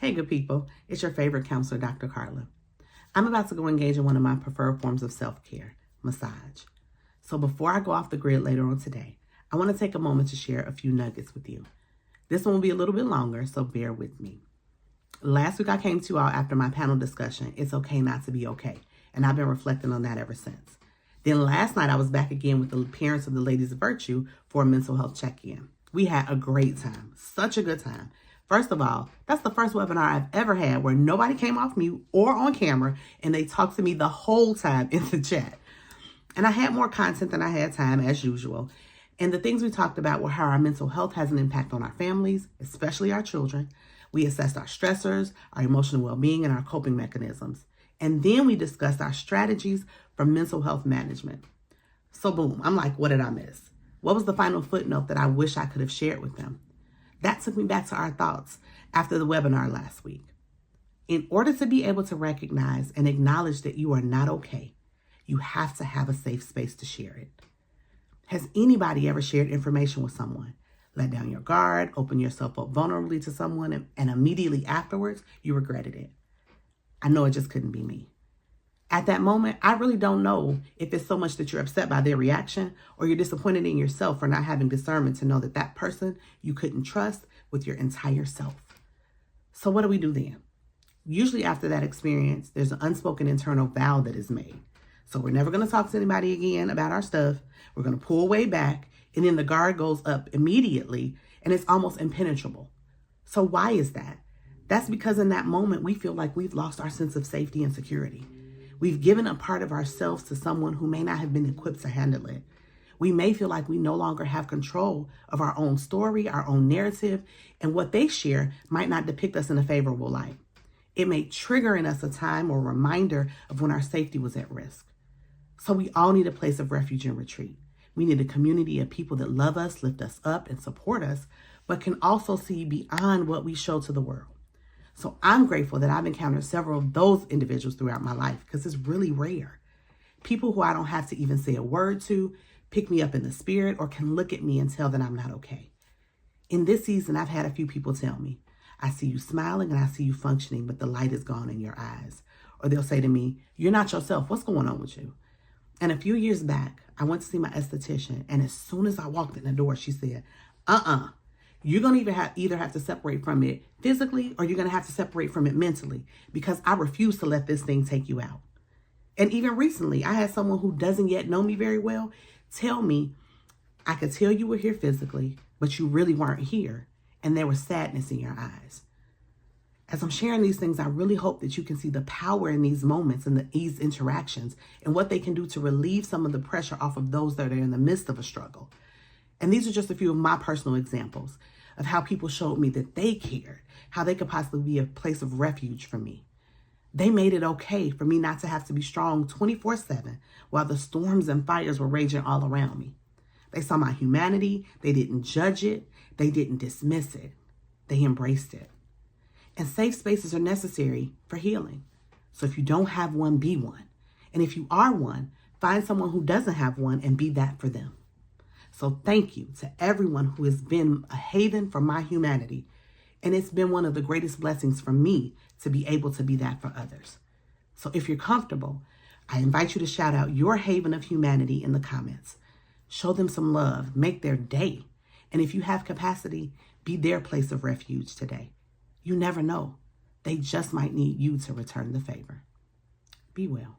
Hey, good people. It's your favorite counselor, Dr. Carla. I'm about to go engage in one of my preferred forms of self-care, massage. So before I go off the grid later on today, I want to take a moment to share a few nuggets with you. This one will be a little bit longer, so bear with me. Last week I came to you all after my panel discussion, It's Okay Not to Be Okay, and I've been reflecting on that ever since. Then last night I was back again with the parents of the Ladies of Virtue for a mental health check-in. We had a great time, such a good time. First of all, that's the first webinar I've ever had where nobody came off mute or on camera and they talked to me the whole time in the chat. And I had more content than I had time as usual. And the things we talked about were how our mental health has an impact on our families, especially our children. We assessed our stressors, our emotional well-being, and our coping mechanisms. And then we discussed our strategies for mental health management. So boom, I'm like, what did I miss? What was the final footnote that I wish I could have shared with them? That took me back to our thoughts after the webinar last week. In order to be able to recognize and acknowledge that you are not okay, you have to have a safe space to share it. Has anybody ever shared information with someone? Let down your guard, open yourself up vulnerably to someone, and immediately afterwards, you regretted it. I know it just couldn't be me. At that moment, I really don't know if it's so much that you're upset by their reaction or you're disappointed in yourself for not having discernment to know that that person you couldn't trust with your entire self. So what do we do then? Usually after that experience, there's an unspoken internal vow that is made. So we're never going to talk to anybody again about our stuff. We're going to pull way back, and then the guard goes up immediately, and it's almost impenetrable. So why is that? That's because in that moment, we feel like we've lost our sense of safety and security. We've given a part of ourselves to someone who may not have been equipped to handle it. We may feel like we no longer have control of our own story, our own narrative, and what they share might not depict us in a favorable light. It may trigger in us a time or reminder of when our safety was at risk. So we all need a place of refuge and retreat. We need a community of people that love us, lift us up, and support us, but can also see beyond what we show to the world. So I'm grateful that I've encountered several of those individuals throughout my life because it's really rare. People who I don't have to even say a word to, pick me up in the spirit, or can look at me and tell that I'm not okay. In this season, I've had a few people tell me, I see you smiling and I see you functioning, but the light is gone in your eyes. Or they'll say to me, you're not yourself. What's going on with you? And a few years back, I went to see my esthetician, and as soon as I walked in the door, she said, you're going to either have to separate from it physically or you're going to have to separate from it mentally because I refuse to let this thing take you out. And even recently, I had someone who doesn't yet know me very well tell me, I could tell you were here physically, but you really weren't here. And there was sadness in your eyes. As I'm sharing these things, I really hope that you can see the power in these moments and these interactions and what they can do to relieve some of the pressure off of those that are in the midst of a struggle. And these are just a few of my personal examples of how people showed me that they cared, how they could possibly be a place of refuge for me. They made it okay for me not to have to be strong 24/7 while the storms and fires were raging all around me. They saw my humanity. They didn't judge it. They didn't dismiss it. They embraced it. And safe spaces are necessary for healing. So if you don't have one, be one. And if you are one, find someone who doesn't have one and be that for them. So thank you to everyone who has been a haven for my humanity. And it's been one of the greatest blessings for me to be able to be that for others. So if you're comfortable, I invite you to shout out your haven of humanity in the comments. Show them some love, make their day. And if you have capacity, be their place of refuge today. You never know. They just might need you to return the favor. Be well.